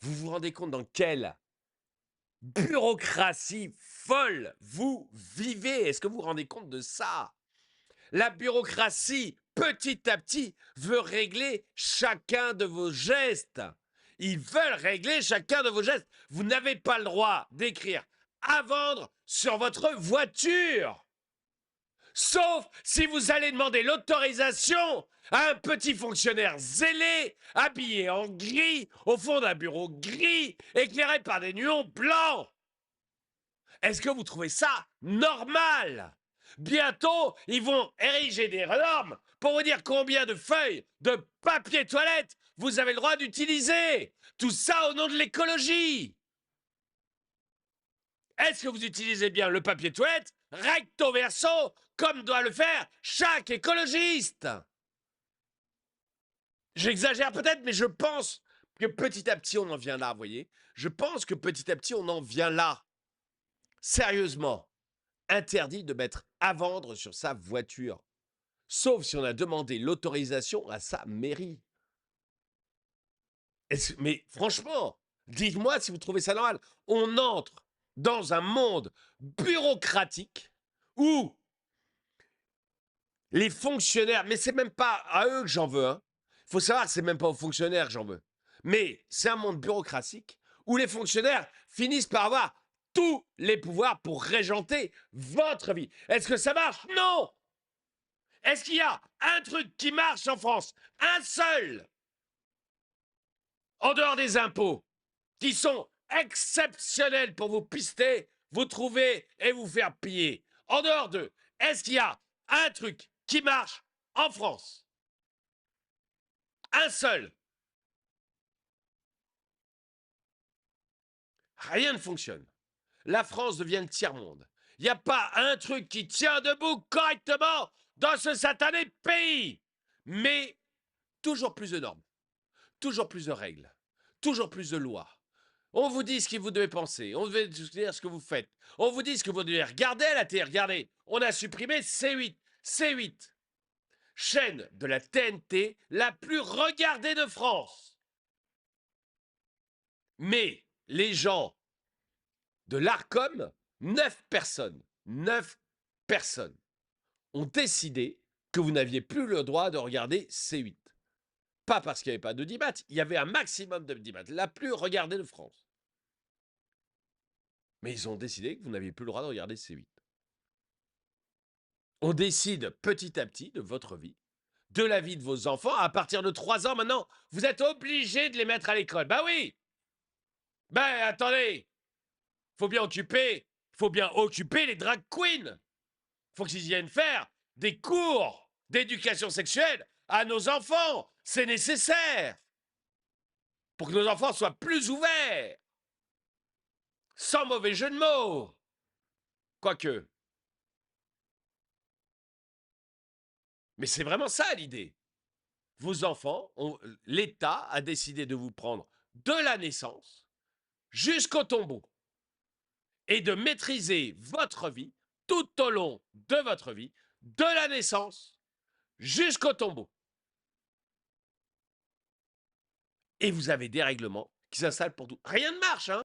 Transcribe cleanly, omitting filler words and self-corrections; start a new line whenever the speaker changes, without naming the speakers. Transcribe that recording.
Vous vous rendez compte dans quelle bureaucratie folle vous vivez? Est-ce que vous vous rendez compte de ça? La bureaucratie, petit à petit, veut régler chacun de vos gestes. Ils veulent régler chacun de vos gestes. Vous n'avez pas le droit d'écrire à vendre sur votre voiture. Sauf si vous allez demander l'autorisation à un petit fonctionnaire zélé, habillé en gris, au fond d'un bureau gris, éclairé par des nuons blancs. Est-ce que vous trouvez ça normal? Bientôt, ils vont ériger des normes pour vous dire combien de feuilles de papier toilette vous avez le droit d'utiliser. Tout ça au nom de l'écologie. Est-ce que vous utilisez bien le papier toilette recto verso, comme doit le faire chaque écologiste? J'exagère peut-être, mais je pense que petit à petit, on en vient là, vous voyez? Je pense que petit à petit, on en vient là. Sérieusement, interdit de mettre à vendre sur sa voiture, sauf si on a demandé l'autorisation à sa mairie. Mais franchement, dites-moi si vous trouvez ça normal. On entre dans un monde bureaucratique où les fonctionnaires, mais c'est même pas à eux que j'en veux, hein. Faut savoir que c'est même pas aux fonctionnaires que j'en veux. Mais c'est un monde bureaucratique où les fonctionnaires finissent par avoir tous les pouvoirs pour régenter votre vie. Est-ce que ça marche? Non! Est-ce qu'il y a un truc qui marche en France? Un seul! En dehors des impôts, qui sont exceptionnels pour vous pister, vous trouver et vous faire piller. En dehors d'eux, est-ce qu'il y a un truc qui marche en France? Un seul. Rien ne fonctionne. La France devient le tiers-monde. Il n'y a pas un truc qui tient debout correctement dans ce satané pays. Mais toujours plus de normes, toujours plus de règles, toujours plus de lois. On vous dit ce que vous devez penser, on veut dire ce que vous faites. On vous dit ce que vous devez regarder à la télé. Regardez, on a supprimé C8. C8, chaîne de la TNT la plus regardée de France. Mais les gens de l'ARCOM, 9 personnes ont décidé que vous n'aviez plus le droit de regarder C8. Pas parce qu'il n'y avait pas d'audimat, il y avait un maximum d'audimat, la plus regardée de France. Mais ils ont décidé que vous n'aviez plus le droit de regarder C8. On décide petit à petit de votre vie, de la vie de vos enfants. À partir de 3 ans maintenant, vous êtes obligé de les mettre à l'école. Bah oui. Ben attendez, faut bien occuper les drag queens. Faut qu'ils viennent faire des cours d'éducation sexuelle à nos enfants. C'est nécessaire pour que nos enfants soient plus ouverts. Sans mauvais jeu de mots. Quoique. Mais c'est vraiment ça l'idée. Vos enfants, l'État a décidé de vous prendre de la naissance jusqu'au tombeau et de maîtriser votre vie tout au long de votre vie, de la naissance jusqu'au tombeau. Et vous avez des règlements qui s'installent pour tout. Rien ne marche, hein?